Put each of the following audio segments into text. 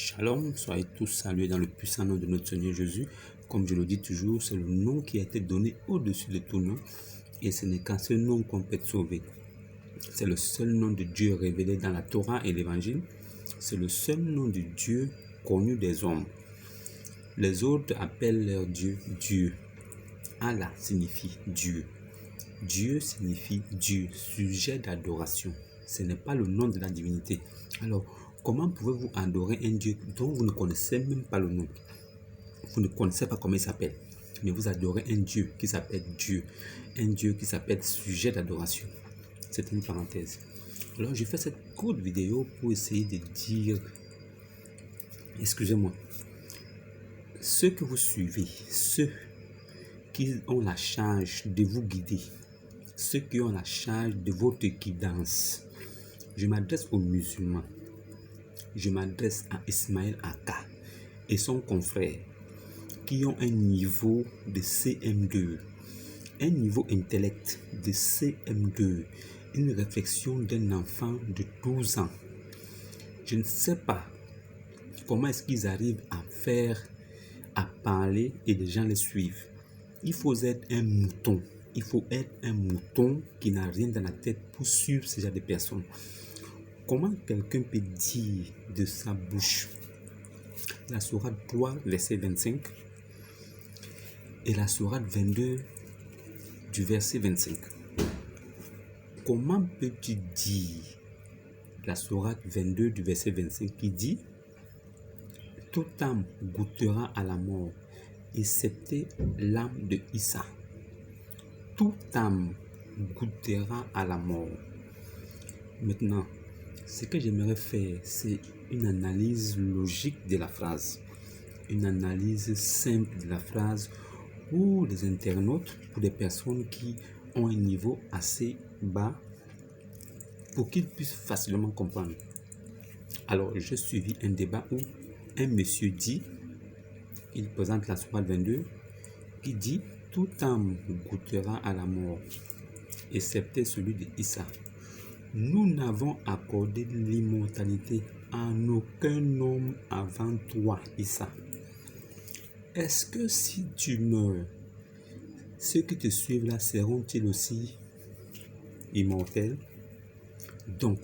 Shalom, soyez tous salués dans le puissant nom de notre Seigneur Jésus. Comme je le dis toujours, c'est le nom qui a été donné au-dessus de tout nom. Et ce n'est qu'à ce nom qu'on peut être sauvé. C'est le seul nom de Dieu révélé dans la Torah et l'Évangile. C'est le seul nom de Dieu connu des hommes. Les autres appellent leur Dieu Dieu. Allah signifie Dieu. Dieu signifie Dieu, sujet d'adoration. Ce n'est pas le nom de la divinité. Alors, comment pouvez-vous adorer un Dieu dont vous ne connaissez même pas le nom? Vous ne connaissez pas comment il s'appelle. Mais vous adorez un Dieu qui s'appelle Dieu. Un Dieu qui s'appelle sujet d'adoration. C'est une parenthèse. Alors, je fais cette courte vidéo pour essayer de dire, excusez-moi, ceux que vous suivez, ceux qui ont la charge de vous guider, ceux qui ont la charge de votre guidance. Je m'adresse aux musulmans. Je m'adresse à Ismaël Aka et son confrère qui ont un niveau de CM2, un niveau intellect de CM2, une réflexion d'un enfant de 12 ans. Je ne sais pas comment est-ce qu'ils arrivent à faire, à parler et les gens les suivent. Il faut être un mouton. Il faut être un mouton qui n'a rien dans la tête pour suivre ce genre de personnes. Comment quelqu'un peut dire de sa bouche la sourate 3, verset 25 et la sourate 22 du verset 25? Comment peux-tu dire la sourate 22 du verset 25 qui dit « Toute âme goûtera à la mort, excepté l'âme de Issa. » Toute âme goûtera à la mort. Maintenant, ce que j'aimerais faire, c'est une analyse logique de la phrase. Une analyse simple de la phrase pour les internautes, pour des personnes qui ont un niveau assez bas, pour qu'ils puissent facilement comprendre. Alors, j'ai suivi un débat où un monsieur dit, il présente la sourate 22, qui dit « Toute âme goûtera à la mort, excepté celui de Issa. » Nous n'avons accordé l'immortalité à aucun homme avant toi, Issa. Est-ce que si tu meurs, ceux qui te suivent là seront-ils aussi immortels? Donc,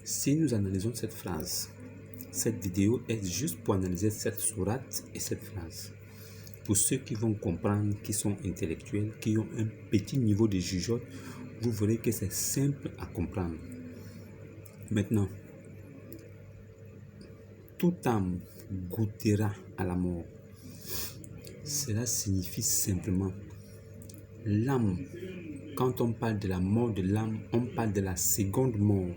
si nous analysons cette phrase, cette vidéo est juste pour analyser cette sourate et cette phrase. Pour ceux qui vont comprendre, qui sont intellectuels, qui ont un petit niveau de jugeote, vous verrez que c'est simple à comprendre. Maintenant, toute âme goûtera à la mort. Cela signifie simplement l'âme. Quand on parle de la mort de l'âme, on parle de la seconde mort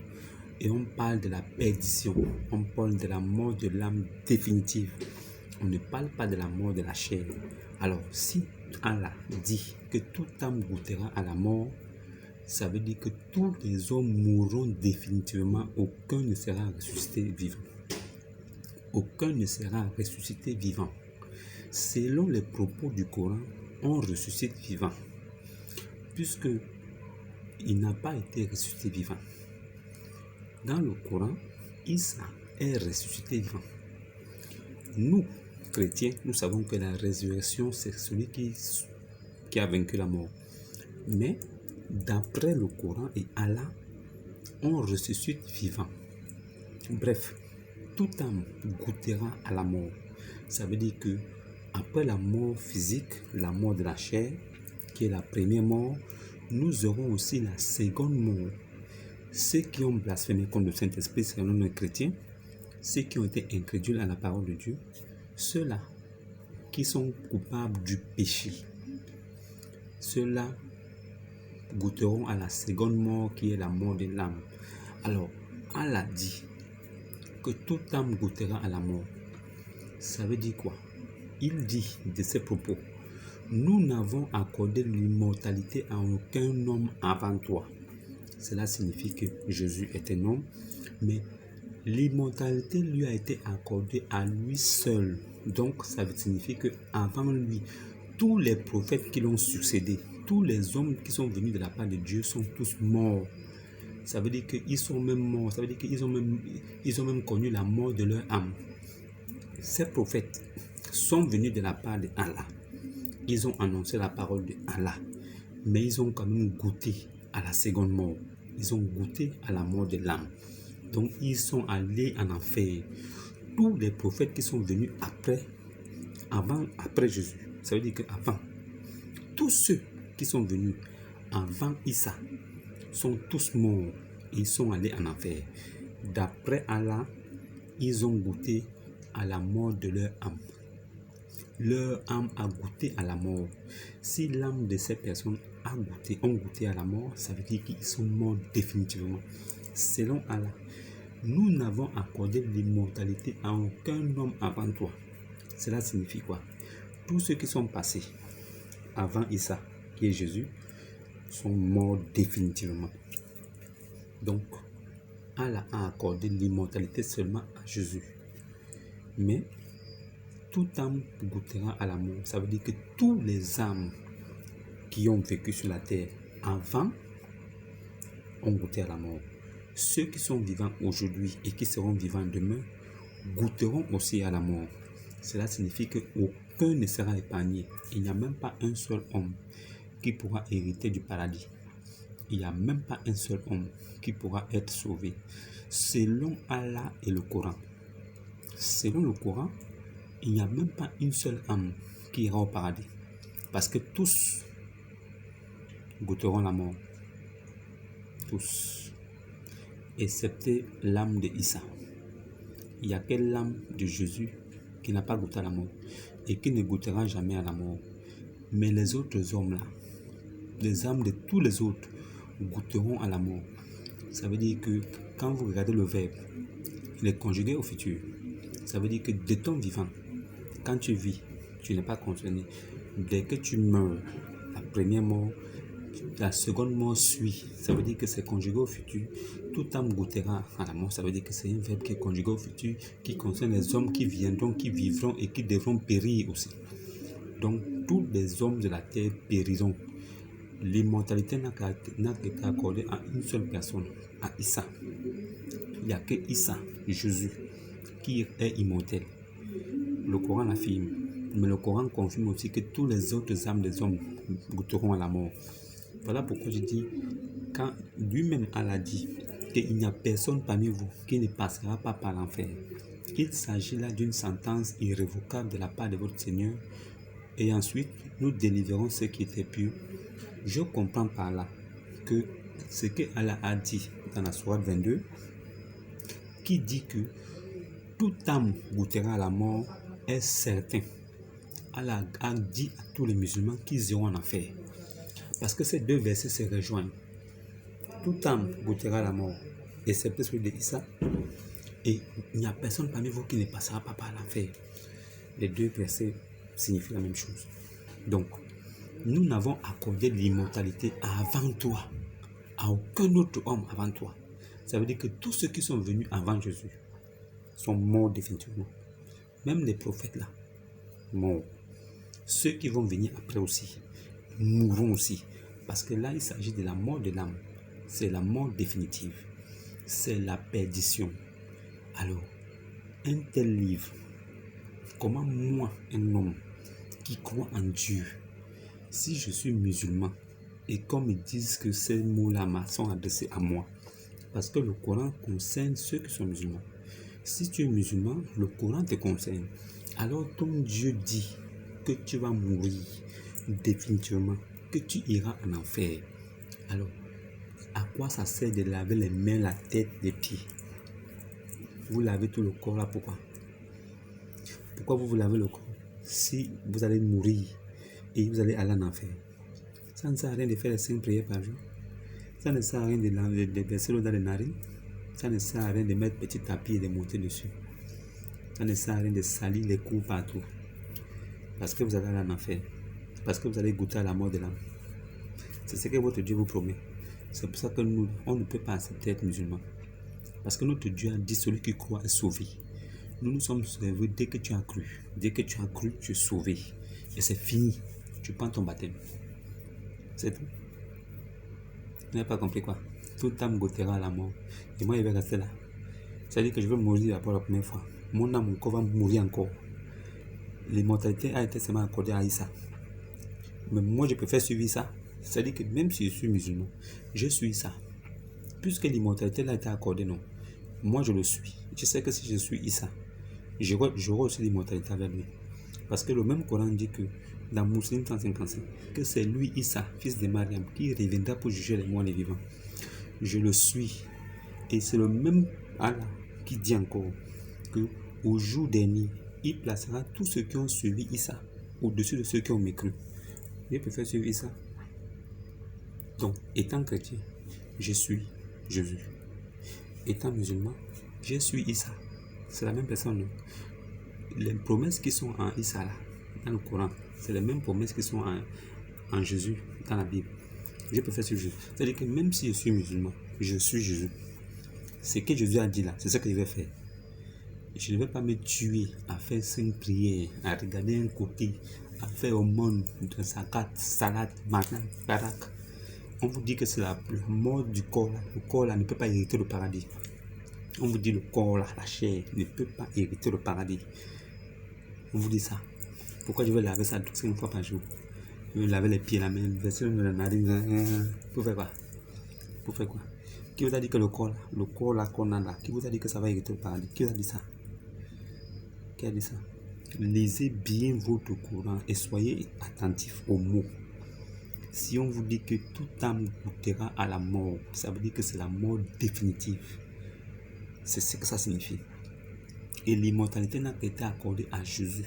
et on parle de la perdition. On parle de la mort de l'âme définitive. On ne parle pas de la mort de la chair. Alors, si Allah dit que toute âme goûtera à la mort, ça veut dire que tous les hommes mourront définitivement. Aucun ne sera ressuscité vivant. Aucun ne sera ressuscité vivant. Selon les propos du Coran, on ressuscite vivant. Puisque il n'a pas été ressuscité vivant. Dans le Coran, Isa est ressuscité vivant. Nous, chrétiens, nous savons que la résurrection, c'est celui qui a vaincu la mort. Mais d'après le Coran et Allah, on ressuscite vivant. Bref, toute âme goûtera à la mort. Ça veut dire que après la mort physique, la mort de la chair, qui est la première mort, nous aurons aussi la seconde mort. Ceux qui ont blasphémé contre le Saint-Esprit seront les chrétiens. Ceux qui ont été incrédules à la parole de Dieu, ceux-là qui sont coupables du péché, ceux-là goûteront à la seconde mort qui est la mort de l'âme. Alors, Allah dit que toute âme goûtera à la mort. Ça veut dire quoi? Il dit de ses propos, nous n'avons accordé l'immortalité à aucun homme avant toi. Cela signifie que Jésus est un homme, mais l'immortalité lui a été accordée à lui seul. Donc, ça signifie qu'avant lui, tous les prophètes qui l'ont succédé, tous les hommes qui sont venus de la part de Dieu sont tous morts. Ça veut dire qu'ils sont même morts. Ça veut dire qu'ils ont même connu la mort de leur âme. ces prophètes sont venus de la part de Allah. Ils ont annoncé la parole de Allah, mais ils ont quand même goûté à la seconde mort. Ils ont goûté à la mort de l'âme. Donc, ils sont allés en enfer. Tous les prophètes qui sont venus après Jésus, ça veut dire qu'avant, tous ceux qui sont venus avant Issa sont tous morts. Ils sont allés en enfer. D'après Allah, ils ont goûté à la mort de leur âme. Leur âme a goûté à la mort. Si l'âme de ces personnes ont goûté à la mort, ça veut dire qu'ils sont morts définitivement. Selon Allah, nous n'avons accordé l'immortalité à aucun homme avant toi. Cela signifie quoi? Tous ceux qui sont passés avant Issa, qui est Jésus, sont morts définitivement. Donc, Allah a accordé l'immortalité seulement à Jésus. Mais toute âme goûtera à la mort. Ça veut dire que tous les âmes qui ont vécu sur la terre avant ont goûté à la mort. Ceux qui sont vivants aujourd'hui et qui seront vivants demain goûteront aussi à la mort. Cela signifie qu'aucun ne sera épargné. Il n'y a même pas un seul homme qui pourra hériter du paradis. Il n'y a même pas un seul homme qui pourra être sauvé. Selon Allah et le Coran. Selon le Coran, il n'y a même pas une seule âme qui ira au paradis. Parce que tous goûteront la mort. Tous. Excepté l'âme de Issa. Il n'y a que l'âme de Jésus qui n'a pas goûté à la mort et qui ne goûtera jamais à la mort. Mais les autres hommes là, les âmes de tous les autres goûteront à la mort. Ça veut dire que quand vous regardez le verbe, il est conjugué au futur. Ça veut dire que de ton vivant, quand tu vis, tu n'es pas concerné. Dès que tu meurs, la première mort, la seconde mort suit. Ça veut dire que c'est conjugué au futur. Toute âme goûtera à la mort. Ça veut dire que c'est un verbe qui est conjugué au futur, qui concerne les hommes qui viendront, qui vivront et qui devront périr aussi. Donc, tous les hommes de la terre périront. L'immortalité n'a été accordée à une seule personne, à Issa. Il n'y a que Issa, Jésus, qui est immortel. Le Coran l'affirme. Mais le Coran confirme aussi que tous les autres âmes des hommes goûteront à la mort. Voilà pourquoi je dis, quand lui-même Allah dit qu'il n'y a personne parmi vous qui ne passera pas par l'enfer. Il s'agit là d'une sentence irrévocable de la part de votre Seigneur. Et ensuite, nous délivrons ce qui était pur. Je comprends par là que ce que Allah a dit dans la sourate 22, qui dit que toute âme goûtera à la mort, est certain. Allah a dit à tous les musulmans qu'ils iront en enfer. Parce que ces deux versets se rejoignent. Toute âme goûtera à la mort, excepté celui de Issa. Et il n'y a personne parmi vous qui ne passera pas par l'enfer. Les deux versets signifient la même chose. Donc, nous n'avons accordé l'immortalité avant toi, à aucun autre homme avant toi. Ça veut dire que tous ceux qui sont venus avant Jésus sont morts définitivement. Même les prophètes là, morts. Ceux qui vont venir après aussi, mourront aussi. Parce que là, il s'agit de la mort de l'âme. C'est la mort définitive. C'est la perdition. Alors, un tel livre, comment moi, un homme qui croit en Dieu, si je suis musulman, et comme ils disent que ces mots-là sont adressés à moi, parce que le Coran concerne ceux qui sont musulmans. Si tu es musulman, le Coran te concerne. Alors ton Dieu dit que tu vas mourir définitivement, que tu iras en enfer. Alors, à quoi ça sert de laver les mains, la tête, les pieds? Vous lavez tout le corps là, pourquoi? Pourquoi vous lavez le corps? Si vous allez mourir et vous allez aller en enfer, ça ne sert à rien de faire les 5 prières par jour. Ça ne sert à rien de verser l'eau dans les narines. Ça ne sert à rien de mettre petit tapis et de monter dessus. Ça ne sert à rien de salir les coups partout. Parce que vous allez aller en enfer. Parce que vous allez goûter à la mort de l'âme. C'est ce que votre Dieu vous promet. C'est pour ça que nous, on ne peut pas accepter être musulman. Parce que notre Dieu a dit celui qui croit est sauvé. Nous nous sommes sauvés dès que tu as cru. Dès que tu as cru, tu es sauvé. Et c'est fini. Tu prends ton baptême. C'est tout. Vous n'avez pas compris quoi? Toute âme goûtera à la mort. Et moi, je vais rester là. C'est-à-dire que je vais mourir pour la première fois. mon âme, mon corps va mourir encore. L'immortalité a été seulement accordée à Issa. Mais moi, je préfère suivre ça. C'est-à-dire que même si je suis musulman, je suis ça. Puisque l'immortalité a été accordée, non. Moi, je le suis. Je sais que si je suis Issa, j'aurai aussi l'immortalité avec lui. Parce que le même Coran dit que dans Muslim 155, que c'est lui, Issa, fils de Mariam, qui reviendra pour juger les morts et les vivants. Je le suis. Et c'est le même Allah qui dit encore que au jour dernier, il placera tous ceux qui ont suivi Issa au-dessus de ceux qui ont mécru. Je préfère suivre Issa. Donc, étant chrétien, je suis Jésus. Étant musulman, je suis Issa. C'est la même personne. Les promesses qui sont en Issa là, dans le Coran, c'est les mêmes promesses qui sont en Jésus dans la Bible. Je préfère suivre Jésus. C'est-à-dire que même si je suis musulman, je suis Jésus. Ce que Jésus a dit là, c'est ce que je vais faire. Je ne vais pas me tuer à faire 5 prières, à regarder un côté, à faire au monde de zakat, salade, matin, barak. On vous dit que c'est la mort du corps là. Le corps là ne peut pas hériter le paradis. On vous dit le corps là, la chair, ne peut pas hériter le paradis. On vous dit ça. Pourquoi je vais laver ça 5 fois par jour? Je vais laver les pieds, la main, verser la narine. Pour faire quoi? Pour faire quoi? Qui vous a dit que le corps là qu'on a là, qui vous a dit que ça va hériter le paradis? Qui vous a dit ça? Qui a dit ça? Lisez bien votre Coran et soyez attentifs aux mots. Si on vous dit que toute âme goûtera à la mort, ça veut dire que c'est la mort définitive. C'est ce que ça signifie. Et l'immortalité n'a pas été accordée à Jésus.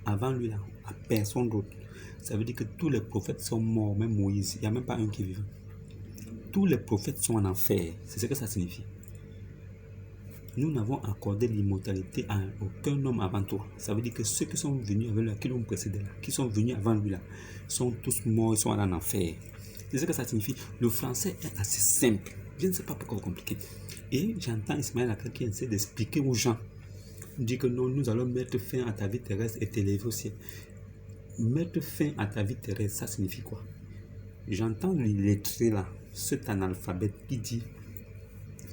Avant lui, là, à personne d'autre. Ça veut dire que tous les prophètes sont morts, même Moïse. Il n'y a même pas un qui est vivant. Tous les prophètes sont en enfer. C'est ce que ça signifie. Nous n'avons accordé l'immortalité à aucun homme avant toi. Ça veut dire que ceux qui sont venus avec lui, qui l'ont précédé là, qui sont venus avant lui là, sont tous morts, ils sont en enfer. C'est ce que ça signifie. Le français est assez simple. Je ne sais pas pourquoi compliqué. Et j'entends Ismaël Akka qui essaie d'expliquer aux gens. Il dit que non, nous allons mettre fin à ta vie terrestre et t'élever au ciel. Mettre fin à ta vie terrestre, ça signifie quoi? J'entends l'illettré là, cet analphabète qui dit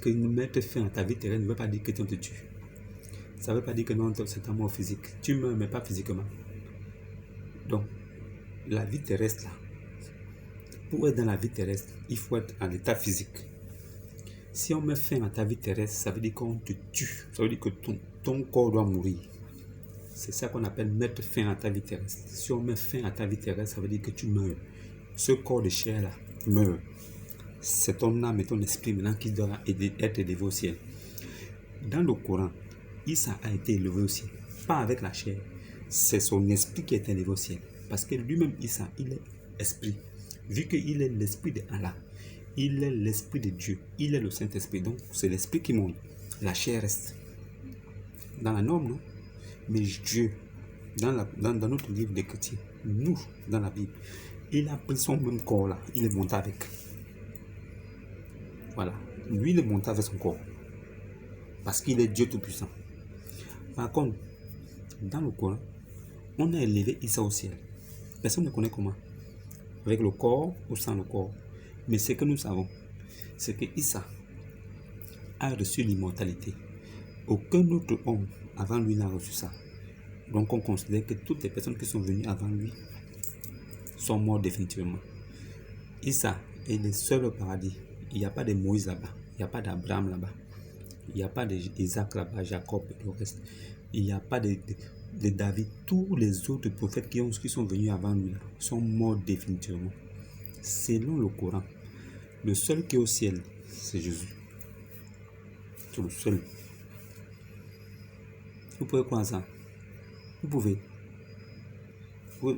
que mettre fin à ta vie terrestre ne veut pas dire que tu te tues. Ça ne veut pas dire que non, c'est ta mort physique. Tu meurs, mais pas physiquement. Donc, la vie terrestre là, pour être dans la vie terrestre, il faut être en état physique. Si on met fin à ta vie terrestre, ça veut dire qu'on te tue. Ça veut dire que ton corps doit mourir. C'est ça qu'on appelle mettre fin à ta vie terrestre. Si on met fin à ta vie terrestre, ça veut dire que tu meurs. Ce corps de chair là meurt. C'est ton âme et ton esprit maintenant qui doit être élevé au ciel. Dans le Coran, Issa a été élevé au ciel. Pas avec la chair. C'est son esprit qui est élevé au ciel. Parce que lui-même, Issa, il est esprit. Vu qu'il est l'esprit de Allah, il est l'esprit de Dieu. Il est le Saint-Esprit. Donc, c'est l'esprit qui monte. La chair reste. Dans la norme, non? Mais Dieu, dans notre livre des chrétiens, nous, dans la Bible, il a pris son même corps là. Il est monté avec. Voilà. Lui, il est monté avec son corps. Parce qu'il est Dieu Tout-Puissant. Par contre, dans le Coran, on a élevé Issa au ciel. Personne ne connaît comment. Avec le corps ou sans le corps. Mais ce que nous savons, c'est que Issa a reçu l'immortalité. Aucun autre homme avant lui n'a reçu ça. Donc on considère que toutes les personnes qui sont venues avant lui sont mortes définitivement. Issa est le seul au paradis. Il n'y a pas de Moïse là-bas. Il n'y a pas d'Abraham là-bas. Il n'y a pas d'Isaac là-bas, Jacob et le reste. Il n'y a pas de David. Tous les autres prophètes qui sont venus avant lui là, sont morts définitivement. Selon le Coran, le seul qui est au ciel, c'est Jésus. C'est le seul. Vous pouvez croire ça? Vous pouvez.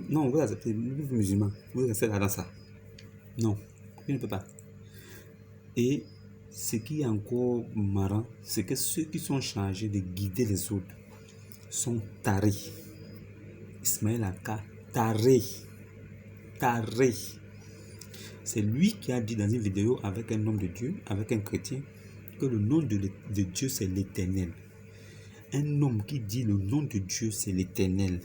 Non, vous acceptez, vous êtes musulman. Vous restez là dans ça. Non, vous ne pouvez pas. Et ce qui est encore marrant, c'est que ceux qui sont chargés de guider les autres sont tarés. Ismaël Akka, taré. Taré. C'est lui qui a dit dans une vidéo avec un homme de Dieu, avec un chrétien, que le nom de Dieu c'est l'Éternel. Un homme qui dit le nom de Dieu c'est l'Éternel.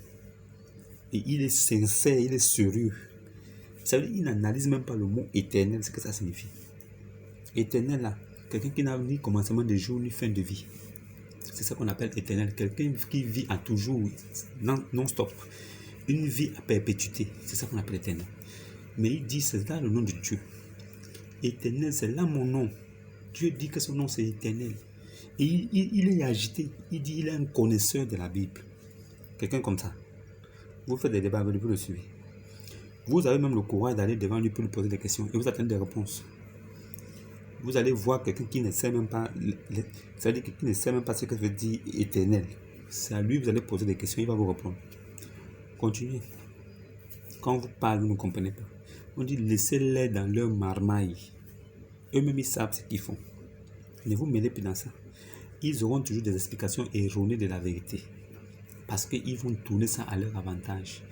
Et il est sincère, il est sérieux. Ça veut dire qu'il n'analyse même pas le mot éternel, ce que ça signifie. Éternel là, quelqu'un qui n'a ni commencement de jour ni fin de vie. C'est ça qu'on appelle éternel. Quelqu'un qui vit à toujours, non-stop. Une vie à perpétuité. C'est ça qu'on appelle éternel. Mais il dit, c'est là le nom de Dieu. Éternel, c'est là mon nom. Dieu dit que son nom, c'est éternel. Et il est agité. Il dit, il est un connaisseur de la Bible. Quelqu'un comme ça. Vous faites des débats avec lui, vous le suivez. Vous avez même le courage d'aller devant lui pour lui poser des questions. Et vous attendez des réponses. Vous allez voir quelqu'un qui ne sait même pas, c'est-à-dire qui ne sait même pas ce que veut dire éternel. C'est à lui que vous allez poser des questions, il va vous répondre. Continuez. Quand vous parlez, vous ne comprenez pas. On dit laissez-les dans leur marmaille. Eux-mêmes, ils savent ce qu'ils font. Ne vous mêlez plus dans ça. Ils auront toujours des explications erronées de la vérité. Parce qu'ils vont tourner ça à leur avantage.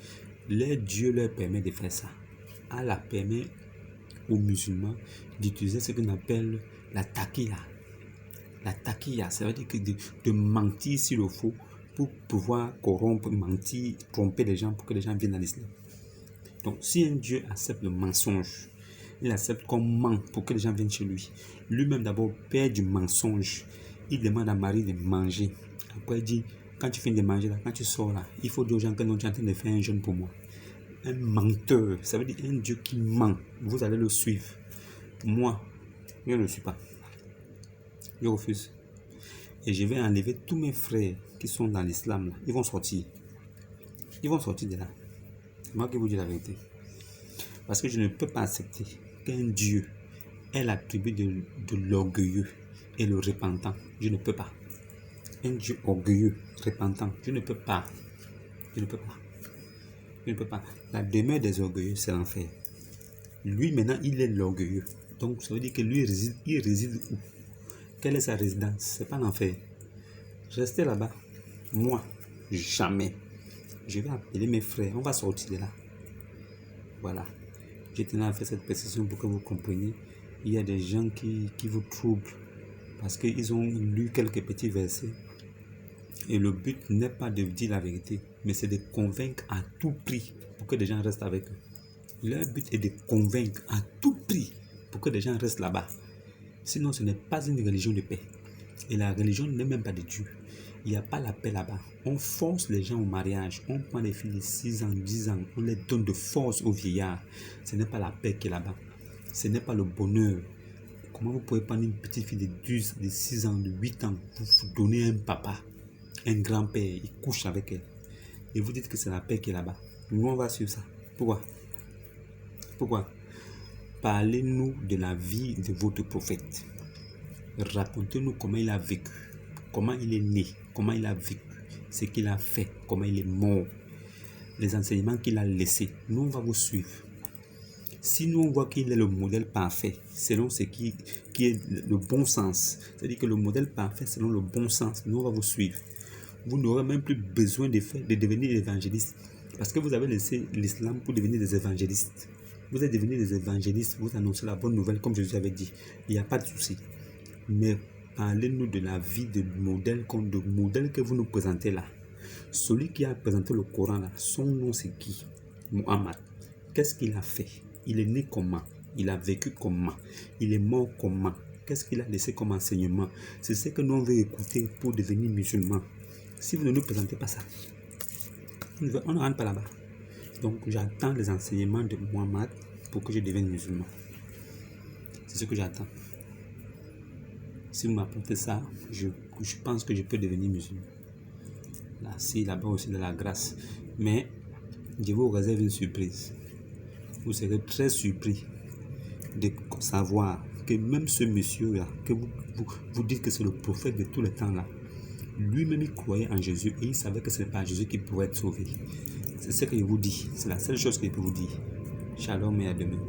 Leur Dieu leur permet de faire ça. Allah permet aux musulmans d'utiliser ce qu'on appelle la taqiya. La taqiya, ça veut dire que de mentir s'il le faut pour pouvoir corrompre, mentir, tromper les gens pour que les gens viennent à l'islam. Donc, si un Dieu accepte le mensonge, il accepte qu'on ment pour que les gens viennent chez lui. Lui-même d'abord perd du mensonge. Il demande à Marie de manger. Après, il dit, quand tu finis de manger, là, quand tu sors là, il faut dire aux gens que non, tu es en train de faire un jeûne pour moi. Un menteur, ça veut dire un Dieu qui ment. Vous allez le suivre. Moi, je ne le suis pas. Je refuse. Et je vais enlever tous mes frères qui sont dans l'islam. Ils vont sortir. Ils vont sortir de là. C'est moi qui vous dis la vérité. Parce que je ne peux pas accepter qu'un Dieu ait l'attribut de l'orgueilleux et le repentant. Je ne peux pas. Un Dieu orgueilleux, repentant, je ne peux pas. Je ne peux pas. Je ne peux pas. La demeure des orgueilleux, c'est l'enfer. Lui, maintenant, il est l'orgueilleux. Donc, ça veut dire que lui, il réside où? Quelle est sa résidence? C'est pas l'enfer. Restez là-bas. Moi, jamais. Je vais appeler mes frères. On va sortir de là. Voilà. Je tenais à faire cette précision pour que vous compreniez. Il y a des gens qui vous troublent parce qu'ils ont lu quelques petits versets. Et le but n'est pas de dire la vérité, mais c'est de convaincre à tout prix pour que les gens restent avec eux. Leur but est de convaincre à tout prix pour que les gens restent là-bas. Sinon, ce n'est pas une religion de paix. Et la religion n'est même pas de Dieu. Il n'y a pas la paix là-bas. On force les gens au mariage. On prend les filles de 6 ans, 10 ans. On les donne de force aux vieillards. Ce n'est pas la paix qui est là-bas. Ce n'est pas le bonheur. Comment vous pouvez prendre une petite fille de 6 ans, de 8 ans, vous donner un papa, un grand-père, il couche avec elle. Et vous dites que c'est la paix qui est là-bas. Nous, on va suivre ça. Pourquoi? Pourquoi? Parlez-nous de la vie de votre prophète. Racontez-nous comment il a vécu, comment il est né, comment il a vécu, ce qu'il a fait, comment il est mort, les enseignements qu'il a laissés. Nous, on va vous suivre. Si nous, on voit qu'il est le modèle parfait, selon ce qui est le bon sens, c'est-à-dire que le modèle parfait selon le bon sens, nous, on va vous suivre. Vous n'aurez même plus besoin de devenir évangéliste, parce que vous avez laissé l'islam pour devenir des évangélistes. Vous êtes devenus des évangélistes, vous annoncez la bonne nouvelle, comme Jésus avait dit. Il n'y a pas de souci. Mais parlez-nous de la vie de modèle que vous nous présentez là. Celui qui a présenté le Coran là, son nom c'est qui? Muhammad. Qu'est-ce qu'il a fait? Il est né comment? Il a vécu comment? Il est mort comment? Qu'est-ce qu'il a laissé comme enseignement? C'est ce que nous on veut écouter pour devenir musulmans. Si vous ne nous présentez pas ça, on ne rentre pas là-bas. Donc j'attends les enseignements de Muhammad pour que je devienne musulman. C'est ce que j'attends. Si vous m'apportez ça, je pense que je peux devenir musulman. Là, si là-bas aussi de la grâce. Mais je vous réserve une surprise. Vous serez très surpris de savoir que même ce monsieur-là, que vous dites que c'est le prophète de tous les temps là, lui-même il croyait en Jésus et il savait que ce n'est pas Jésus qui pouvait être sauvé. C'est ce que je vous dis. C'est la seule chose que je peux vous dire. Shalom et à demain.